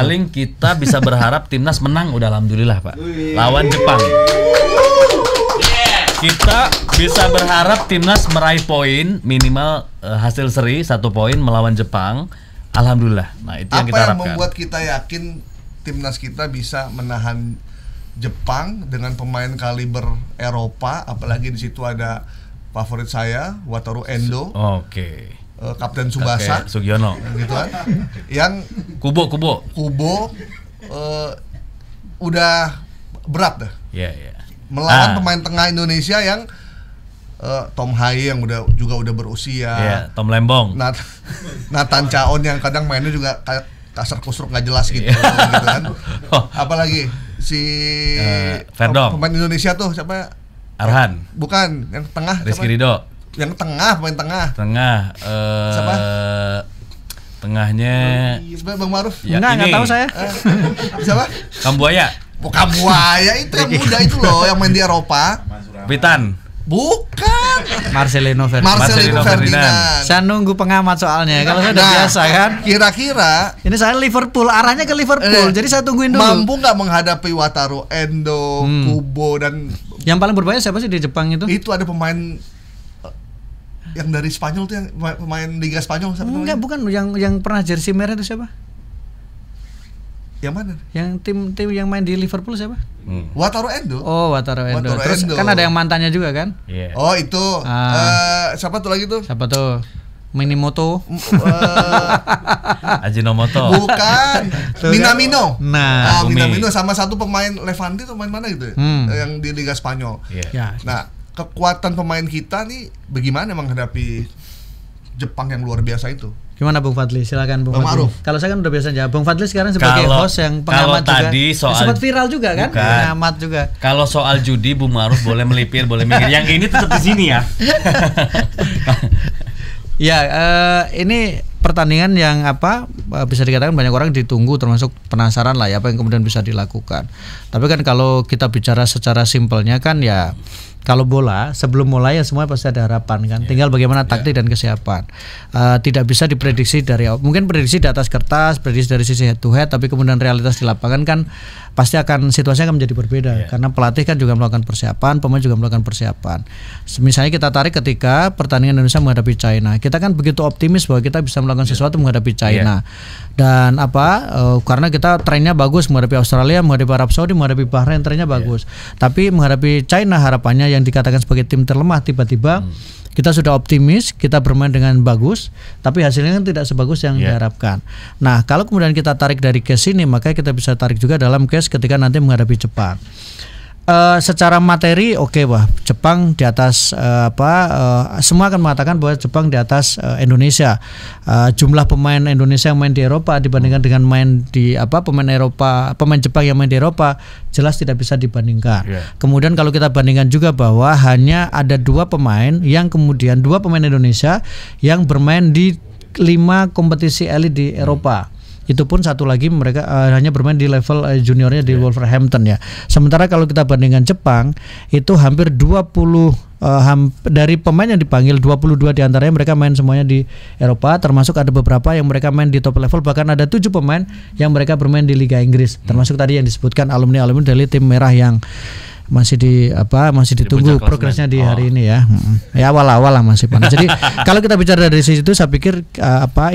Paling kita bisa berharap timnas menang, udah alhamdulillah Pak. Lawan Jepang. Kita bisa berharap timnas meraih poin minimal hasil seri 1 poin melawan Jepang. Alhamdulillah. Nah, itu yang kita harapkan. Apa yang membuat kita yakin timnas kita bisa menahan Jepang dengan pemain kaliber Eropa, apalagi di situ ada favorit saya Wataru Endo. Oke. Kapten Tsubasa, Sugiono, gitu kan? Yang Kubo udah berat dah. Iya. Melawan pemain tengah Indonesia yang Tom Haye yang udah berusia. Iya, Tom Lembong. Nathan Chaon yang kadang mainnya juga kayak kasar kusruk nggak jelas gitu, gitu kan. Apalagi si Verdong. Pemain Indonesia tuh siapa? Arhan. Bukan, yang tengah. Rizky Ridho. Yang tengah, pemain tengah. Siapa? Tengahnya. Sebenarnya Bang Maruf. Ya, nggak tahu saya. Siapa? Kambuaya. Bukan buaya itu yang muda itu loh, yang main di Eropa. Pitan. Bukan. Marcelino Ferdinand. Saya nunggu pengamat soalnya. Kalau saya udah biasa kan. Kira-kira ini saya Liverpool, arahnya ke Liverpool. Jadi saya tungguin dulu. Mampu nggak menghadapi Wataru Endo, Kubo dan yang paling berbahaya siapa sih di Jepang itu? Itu ada pemain yang dari Spanyol tuh, yang pemain Liga Spanyol siapa namanya? Enggak, bukan yang pernah jersey merah itu siapa? Yang mana? Yang tim yang main di Liverpool siapa? Wataru Endo. Oh, Wataru Endo. Terus kan ada yang mantannya juga kan? Yeah. Oh, itu. Siapa tuh lagi tuh? Siapa tuh? Minimoto. Ajinomoto. Bukan. Minamino. Nah, Minamino sama satu pemain Levante tuh main mana gitu ya? Yang di Liga Spanyol. Yeah. Nah, kekuatan pemain kita nih bagaimana menghadapi Jepang yang luar biasa itu? Gimana Bung Fadli? Silakan Bung Fadli. Kalau saya kan udah biasa jawab. Bung Fadli sekarang sebagai host yang pengamat juga. Tadi soal sempat viral juga kan? Pengamat juga. Kalau soal judi Bung Maruf boleh melipir, boleh mikir. Yang ini tetap di sini ya. Ya, ini pertandingan yang bisa dikatakan banyak orang ditunggu, termasuk penasaran lah ya apa yang kemudian bisa dilakukan. Tapi kan kalau kita bicara secara simpelnya kan ya, kalau bola sebelum mulai ya semua pasti ada harapan kan. Tinggal bagaimana taktik dan kesiapan. Tidak bisa diprediksi mungkin prediksi di atas kertas, prediksi dari sisi head to head, tapi kemudian realitas di lapangan kan pasti situasinya akan menjadi berbeda karena pelatih kan juga melakukan persiapan, pemain juga melakukan persiapan. Misalnya kita tarik ketika pertandingan Indonesia menghadapi China, kita kan begitu optimis bahwa kita bisa melakukan sesuatu menghadapi China. Dan karena kita trennya bagus menghadapi Australia, menghadapi Arab Saudi, menghadapi Bahrain trennya bagus. Tapi menghadapi China harapannya yang dikatakan sebagai tim terlemah tiba-tiba kita sudah optimis, kita bermain dengan bagus, tapi hasilnya kan tidak sebagus yang diharapkan. Nah, kalau kemudian kita tarik dari case ini, maka kita bisa tarik juga dalam case ketika nanti menghadapi Jepang. Secara materi wah Jepang di atas semua akan mengatakan bahwa Jepang di atas Indonesia. Jumlah pemain Indonesia yang main di Eropa dibandingkan dengan main di pemain Jepang yang main di Eropa jelas tidak bisa dibandingkan. Kemudian kalau kita bandingkan juga bahwa hanya ada dua pemain Indonesia yang bermain di 5 kompetisi elit di Eropa. Itu pun satu lagi mereka hanya bermain di level juniornya di Wolverhampton ya. Sementara kalau kita bandingkan Jepang itu hampir 20 dari pemain yang dipanggil 22 diantaranya mereka main semuanya di Eropa, termasuk ada beberapa yang mereka main di top level, bahkan ada 7 pemain yang mereka bermain di Liga Inggris, termasuk tadi yang disebutkan alumni dari tim merah yang masih ditunggu progresnya di hari ini ya. Ya awal-awal lah masih panas. Jadi kalau kita bicara dari sisi itu saya pikir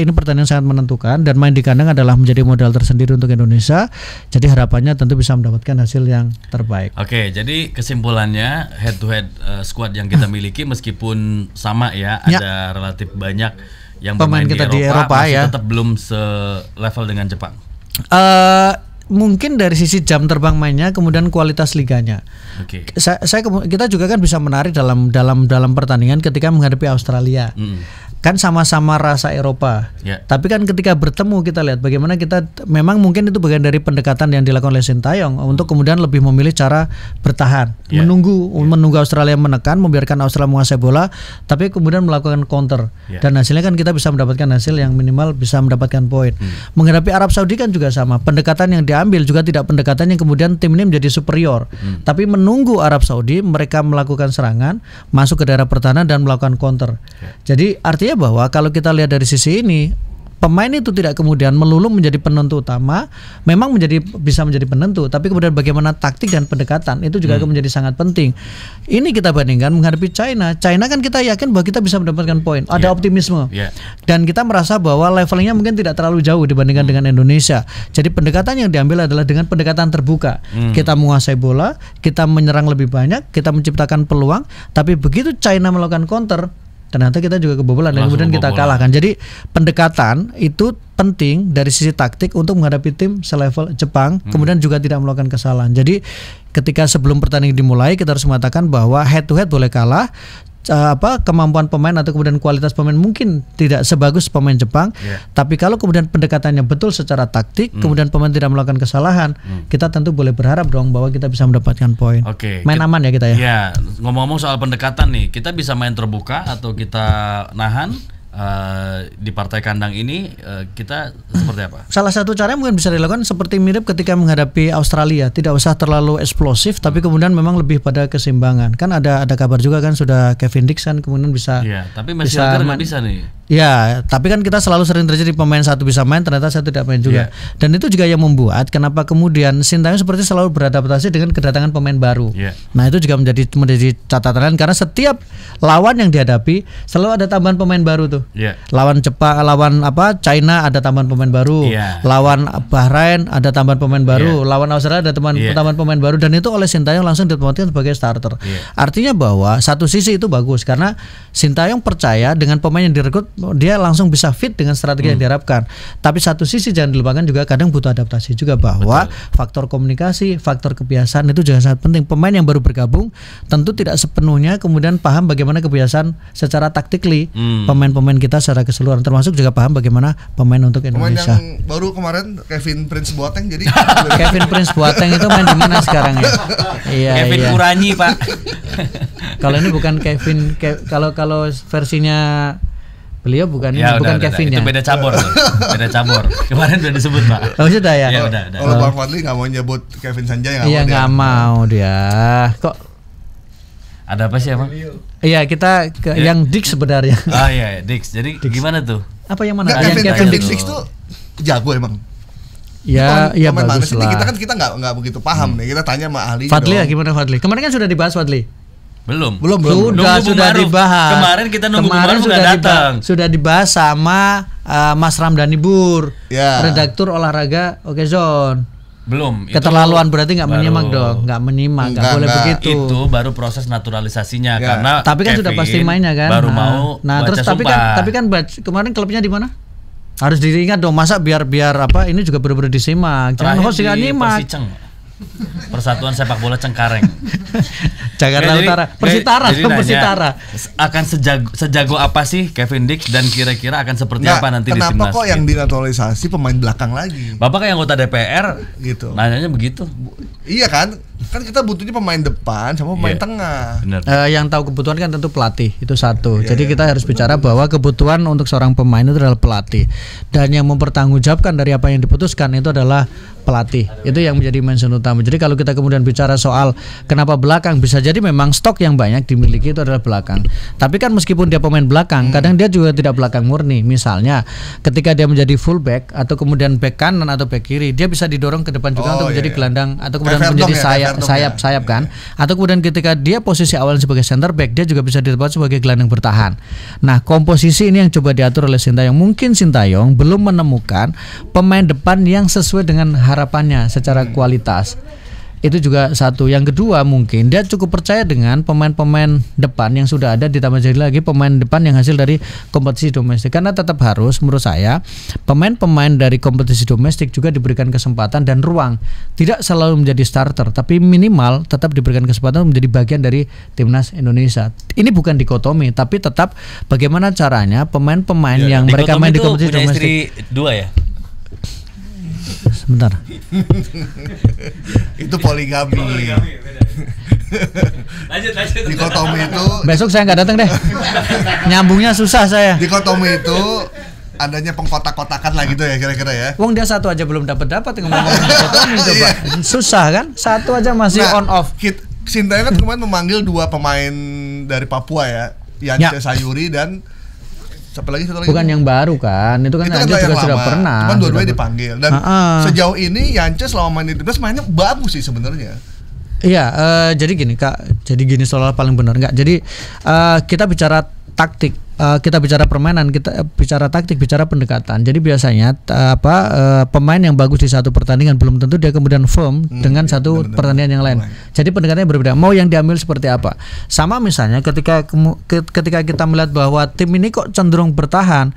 ini pertandingan sangat menentukan dan main di kandang adalah menjadi modal tersendiri untuk Indonesia. Jadi harapannya tentu bisa mendapatkan hasil yang terbaik. Oke, jadi kesimpulannya head to head squad yang kita miliki meskipun sama ya, ada relatif banyak yang bermain kita di Eropa masih tetap belum selevel dengan Jepang. Mungkin dari sisi jam terbang mainnya, kemudian kualitas liganya. Kita juga kan bisa menarik dalam pertandingan ketika menghadapi Australia. Kan sama-sama rasa Eropa. Tapi kan ketika bertemu kita lihat bagaimana kita memang mungkin itu bagian dari pendekatan yang dilakukan oleh Sintayong untuk kemudian lebih memilih cara bertahan, menunggu Australia menekan, membiarkan Australia menguasai bola, tapi kemudian melakukan counter. Dan hasilnya kan kita bisa mendapatkan hasil yang minimal bisa mendapatkan poin. Menghadapi Arab Saudi kan juga sama. Pendekatan yang diambil juga tidak pendekatan yang kemudian tim ini menjadi superior, tapi menunggu Arab Saudi mereka melakukan serangan, masuk ke daerah pertahanan dan melakukan counter. Jadi artinya bahwa kalau kita lihat dari sisi ini pemain itu tidak kemudian melulu menjadi penentu utama, memang bisa menjadi penentu, tapi kemudian bagaimana taktik dan pendekatan itu juga akan menjadi sangat penting. Ini kita bandingkan menghadapi China. China kan kita yakin bahwa kita bisa mendapatkan poin, ada optimisme, dan kita merasa bahwa levelnya mungkin tidak terlalu jauh dibandingkan dengan Indonesia. Jadi pendekatan yang diambil adalah dengan pendekatan terbuka. Kita menguasai bola, kita menyerang lebih banyak, kita menciptakan peluang, tapi begitu China melakukan counter, ternyata kita juga kebobolan dan kemudian kita kalahkan. Jadi pendekatan itu penting dari sisi taktik untuk menghadapi tim selevel Jepang, kemudian juga tidak melakukan kesalahan. Jadi ketika sebelum pertandingan dimulai kita harus mengatakan bahwa head to head boleh kalah, kemampuan pemain atau kemudian kualitas pemain mungkin tidak sebagus pemain Jepang, tapi kalau kemudian pendekatannya betul secara taktik, kemudian pemain tidak melakukan kesalahan, kita tentu boleh berharap dong bahwa kita bisa mendapatkan poin. Main aman ya kita ya. Ya, ngomong-ngomong soal pendekatan nih, kita bisa main terbuka atau kita nahan. Di partai kandang ini kita seperti apa? Salah satu cara mungkin bisa dilakukan seperti mirip ketika menghadapi Australia, tidak usah terlalu eksplosif, tapi kemudian memang lebih pada keseimbangan. Kan ada kabar juga kan sudah Kevin Dix kan kemudian bisa. Iya, tapi masih nggak bisa nih. Ya, tapi kan kita selalu sering terjadi pemain satu bisa main, ternyata satu tidak main juga. Dan itu juga yang membuat kenapa kemudian Sintayong seperti selalu beradaptasi dengan kedatangan pemain baru. Nah itu juga menjadi catatan karena setiap lawan yang dihadapi selalu ada tambahan pemain baru tuh. Lawan Jepang, lawan China ada tambahan pemain baru. Lawan Bahrain ada tambahan pemain baru. Lawan Australia ada tambahan pemain baru, dan itu oleh Sintayong langsung ditempatkan sebagai starter. Artinya bahwa satu sisi itu bagus karena Sintayong percaya dengan pemain yang direkrut dia langsung bisa fit dengan strategi yang diharapkan. Tapi satu sisi jangan dilupakan juga kadang butuh adaptasi juga bahwa faktor komunikasi, faktor kebiasaan itu juga sangat penting. Pemain yang baru bergabung tentu tidak sepenuhnya kemudian paham bagaimana kebiasaan secara taktikly pemain-pemain kita secara keseluruhan, termasuk juga paham bagaimana pemain untuk Indonesia. Pemain yang baru kemarin Kevin Prince Boateng jadi Kevin Prince Boateng itu main di mana sekarang ya? Kevin Kuranyi, Pak. Kalau ini bukan Kevin, kalau versinya beliau bukan Kevin ya. Itu beda cabur. Beda cabur. Kemarin udah disebut, Pak. Oh, sudah ya? Udah. Kalau Bang Fadli nggak mau nyebut Kevin Sanjaya, nggak mau dia. Kok ada apa sih, Bang? Iya, kita ke yang Dix sebenarnya. Oh iya, Dix. Jadi gimana tuh? Apa yang mana? Kevin Dix tuh jago emang. Ya bagus lah. Kita nggak begitu paham nih. Kita tanya sama ahli. Fadli ya, gimana Fadli? Kemarin kan sudah dibahas Fadli. Belum. Sudah dibahas. Kemarin kita nunggu Maruf nggak datang. Sudah dibahas sama Mas Ramdhani Bur, redaktur olahraga Oke Zone. Belum. Keterlaluan berarti nggak menyimak dong, nggak menyimak, nggak boleh begitu. Itu baru proses naturalisasinya karena. Tapi kan sudah pasti mainnya kan. Baru mau. Nah terus tapi kan kemarin klubnya di mana? Harus diingat dong, masa biar ini juga benar-benar disimak. Jangan host nggak nyimak. Persatuan Sepak Bola Cengkareng. Jakarta Utara. Persitara. Akan sejago apa sih Kevin Dix dan kira-kira akan seperti apa nanti di timnas? Kenapa kok yang dinaturalisasi pemain belakang lagi? Bapak kayak anggota DPR gitu. Nanyanya begitu. Iya kan? Kan kita butuhnya pemain depan sama pemain tengah. Yang tahu kebutuhan kan tentu pelatih, itu satu. Jadi kita harus bicara bahwa kebutuhan untuk seorang pemain itu adalah pelatih. Dan yang mempertanggungjawabkan dari apa yang diputuskan itu adalah pelatih. Itu yang menjadi mention utama. Jadi kalau kita kemudian bicara soal kenapa belakang, bisa jadi memang stok yang banyak dimiliki itu adalah belakang. Tapi kan meskipun dia pemain belakang, kadang dia juga tidak belakang murni. Misalnya ketika dia menjadi fullback atau kemudian back kanan atau back kiri, dia bisa didorong ke depan juga untuk menjadi gelandang atau kemudian menjadi sayap kan. Atau kemudian ketika dia posisi awal sebagai center back, dia juga bisa ditempatkan sebagai gelandang bertahan. Nah, komposisi ini yang coba diatur oleh Sintayong. Mungkin Sintayong belum menemukan pemain depan yang sesuai dengan harapannya secara kualitas. Itu juga satu. Yang kedua, mungkin dia cukup percaya dengan pemain-pemain depan yang sudah ada, ditambah jadi lagi pemain depan yang hasil dari kompetisi domestik. Karena tetap harus, menurut saya, pemain-pemain dari kompetisi domestik juga diberikan kesempatan dan ruang. Tidak selalu menjadi starter, tapi minimal tetap diberikan kesempatan menjadi bagian dari timnas Indonesia. Ini bukan dikotomi, tapi tetap bagaimana caranya pemain-pemain yang mereka main di kompetisi domestik. Istri dua ya? Sebentar. Itu poligami. Lanjut. Dikotomi itu. Besok saya nggak datang deh. Nyambungnya susah saya. Dikotomi itu adanya pengkotak-kotakan lah gitu ya kira-kira ya. Wong dia satu aja belum dapat ngomong dikotomi coba. Susah kan? Satu aja masih on off. Sintayong kan kemarin memanggil dua pemain dari Papua ya, Yance Sayuri dan Siapa lagi satu lagi? Bukan yang baru kan, itu kan Yance juga sudah pernah. Cuman dua-duanya dipanggil. Dan sejauh ini Yance selama main di timnas mainnya bagus sih sebenarnya. Iya, jadi gini Kak, jadi gini soal paling benar nggak. Jadi kita bicara taktik, kita bicara permainan, kita bicara taktik, bicara pendekatan. Jadi biasanya pemain yang bagus di satu pertandingan belum tentu dia kemudian firm dengan satu pertandingan yang lain. Jadi pendekatannya berbeda. Mau yang diambil seperti apa? Sama misalnya ketika kita melihat bahwa tim ini kok cenderung bertahan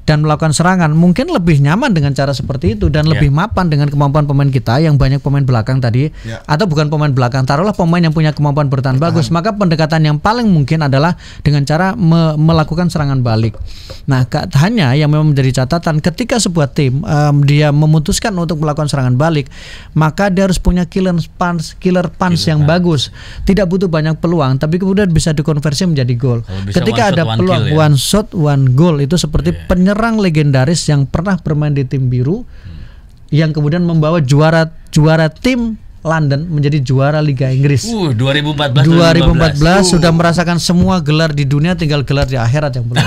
dan melakukan serangan, mungkin lebih nyaman dengan cara seperti itu dan lebih mapan dengan kemampuan pemain kita yang banyak pemain belakang tadi, atau bukan pemain belakang, taruhlah pemain yang punya kemampuan bertahan bagus, maka pendekatan yang paling mungkin adalah dengan cara melakukan serangan balik. Nah, hanya yang memang menjadi catatan ketika sebuah tim dia memutuskan untuk melakukan serangan balik, maka dia harus punya killer punch yang bagus. Tidak butuh banyak peluang, tapi kemudian bisa dikonversi menjadi gol. Ketika ada peluang one shot one goal, itu seperti penyerang legendaris yang pernah bermain di tim biru yang kemudian membawa juara tim London menjadi juara Liga Inggris. 2014 sudah merasakan semua gelar di dunia, tinggal gelar di akhirat yang belum.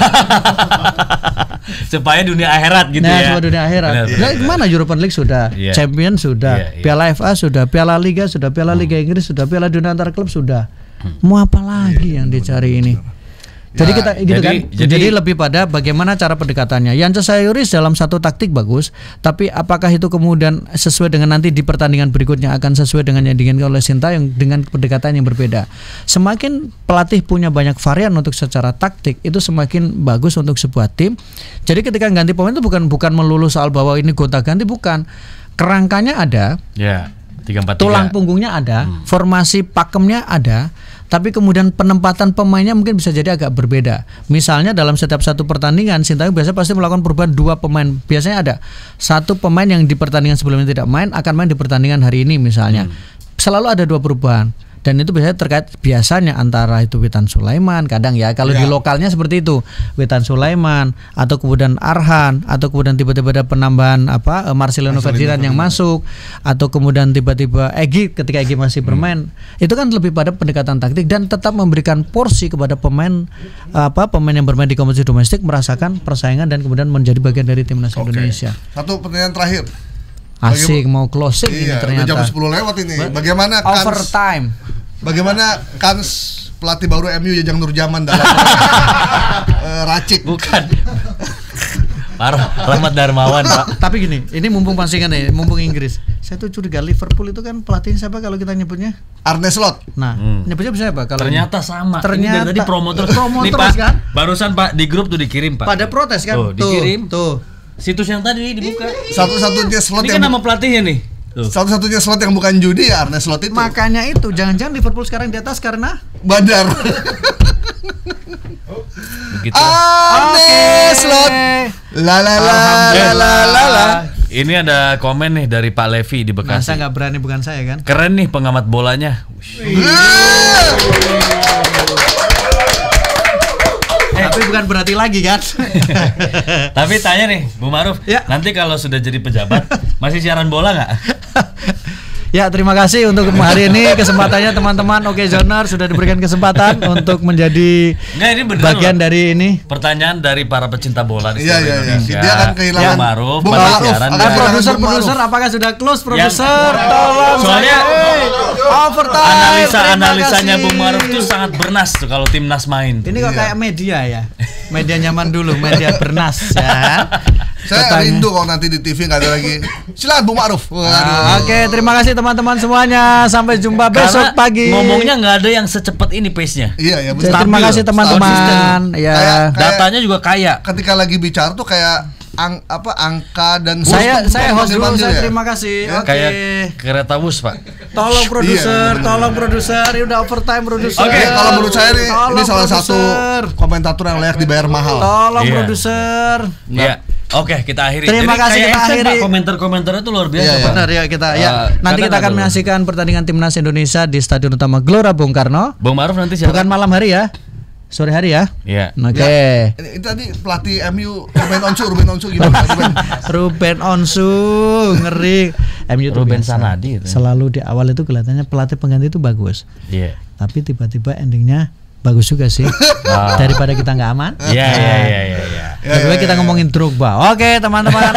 Supaya dunia akhirat gitu ya. Supaya dunia akhirat. Nah, gimana European League sudah, Champion sudah, Piala FA sudah, Piala Liga sudah, Piala Liga Inggris sudah, Piala Dunia antar klub sudah. Mau apa lagi yang dicari ini? Jadi kita gitu kan. Jadi lebih pada bagaimana cara pendekatannya. Yance Sayuris dalam satu taktik bagus, tapi apakah itu kemudian sesuai dengan nanti di pertandingan berikutnya akan sesuai dengan yang diinginkan oleh Sintayong dengan pendekatan yang berbeda. Semakin pelatih punya banyak varian untuk secara taktik, itu semakin bagus untuk sebuah tim. Jadi ketika ganti pemain itu bukan melulu soal bahwa ini gonta-ganti, bukan. Kerangkanya ada. 3-4-3. Tulang punggungnya ada, formasi pakemnya ada. Tapi kemudian penempatan pemainnya mungkin bisa jadi agak berbeda. Misalnya dalam setiap satu pertandingan, Sintayong biasanya pasti melakukan perubahan 2 pemain. Biasanya ada 1 pemain yang di pertandingan sebelumnya tidak main akan main di pertandingan hari ini misalnya. Selalu ada 2 perubahan. Dan itu biasanya terkait biasanya antara itu Witan Sulaiman, kadang ya kalau di lokalnya seperti itu Witan Sulaiman, atau kemudian Arhan, atau kemudian tiba-tiba ada penambahan Marcelino Ferdinand yang masuk, atau kemudian tiba-tiba Egy ketika Egy masih bermain. Itu kan lebih pada pendekatan taktik dan tetap memberikan porsi kepada pemain yang bermain di kompetisi domestik merasakan persaingan dan kemudian menjadi bagian dari timnas Indonesia. Satu pertanyaan terakhir. Asik mau closing ini ternyata. Jam 10 lewat ini. Bagaimana overtime? Bagaimana kans pelatih baru MU Jajang Nurjaman dalam racik? Bukan. Rahmat Darmawan, Pak. Tapi gini, ini mumpung pancingan nih, mumpung Inggris. Saya tuh curiga Liverpool itu kan pelatihnya siapa kalau kita nyebutnya? Arne Slot. Nah, nyebutnya siapa kalau ternyata sama. Ternyata ini tadi promotor nih, Pak, kan? Barusan Pak di grup tuh dikirim, Pak. Pada protes kan? Tuh, dikirim. Tuh. Situs yang tadi dibuka. Satu-satunya slot ini kan nama pelatihnya nih. Satu-satunya slot yang bukan judi ya Arne Slot itu. Makanya itu, jangan-jangan Liverpool sekarang di atas karena Badar. Begitu. Arne Slot. La la la la la la. Ini ada komen nih dari Pak Levi di Bekasi. Masa nggak berani bukan saya kan? Keren nih pengamat bolanya. Tapi bukan berarti lagi kan. Tapi tanya nih Bu Maruf, nanti kalau sudah jadi pejabat masih siaran bola nggak? Ya, terima kasih untuk hari ini kesempatannya teman-teman. Oke, Zoner sudah diberikan kesempatan untuk menjadi bagian dari ini. Pertanyaan dari para pecinta bola di seluruh Indonesia. Dia akan kehilangan Maruf. Produser, apakah sudah close produser? Tolong. Soalnya analisanya Bung Maruf itu sangat bernas tuh kalau timnas main. Ini kok kayak media ya. Media nyaman dulu, media bernas ya. Saya rindu kalau nanti di TV nggak ada lagi. Silakan Bung Maruf. Oke, terima kasih teman-teman semuanya. Sampai jumpa besok pagi. Ngomongnya nggak ada yang secepat ini pace-nya. Iya, terima kasih teman-teman. Ya. Datanya juga kaya. Ketika lagi bicara tuh kayak angka dan saya host dulu, saya terima kasih. Ya? Kayak kereta bus, Pak. Tolong produser, ini udah overtime produser. Oke, kalau menurut saya ini salah satu komentator yang layak dibayar mahal. Tolong produser. Iya. Oke, kita akhiri. Terima kasih, kita akhiri. Komentar-komentarnya itu luar biasa. Benar ya kita. Nanti kita akan menyaksikan pertandingan timnas Indonesia di Stadion Utama Gelora Bung Karno. Bung Maruf nanti siapa? Bukan malam hari ya. Sore hari ya? Iya. Oke. Ini tadi pelatih MU Ruben Onsu gimana? Ruben Onsu ngeri. MU Ruben Sanadi itu. Selalu di awal itu kelihatannya pelatih pengganti itu bagus. Iya. Tapi tiba-tiba endingnya bagus juga sih. Daripada kita nggak aman. Iya. Lebih baik kita ngomongin Drogba. Oke, teman-teman.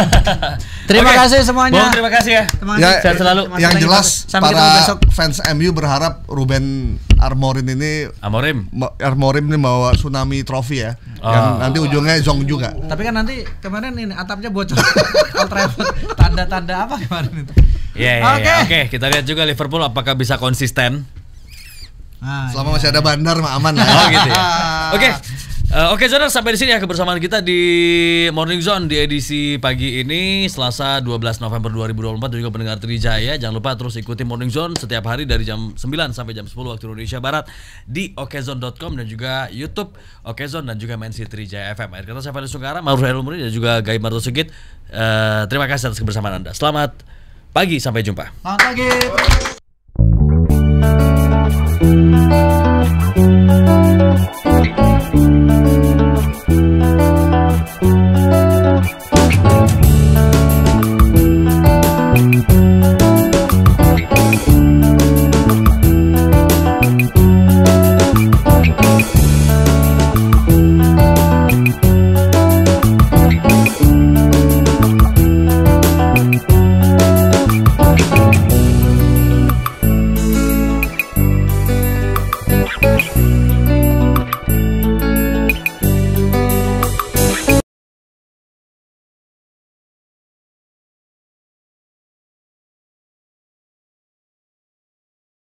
Terima kasih semuanya. Terima kasih ya. Sehat selalu. Yang jelas para fans MU berharap Ruben Amorim ini bawa tsunami trofi ya. Yang nanti ujungnya Zong juga. Tapi kan nanti kemarin ini atapnya bocor. Old Trafford tanda-tanda apa kemarin itu? Oke, kita lihat juga Liverpool apakah bisa konsisten. Selama masih ada bandar mah aman lah. Gitu ya. Oke, saudara, sampai di sini ya kebersamaan kita di Morning Zone di edisi pagi ini Selasa 12 November 2024 dan juga pendengar Trijaya. Jangan lupa terus ikuti Morning Zone setiap hari dari jam 9 sampai jam 10 waktu Indonesia Barat di okezone.com dan juga YouTube Okezone dan juga Mensi Trijaya FM. Akhir kata saya Fadil Sungkara, Ma'ruf Hairul Murni dan juga Gai Marto Sigit. Terima kasih atas kebersamaan Anda. Selamat pagi, sampai jumpa. Selamat pagi.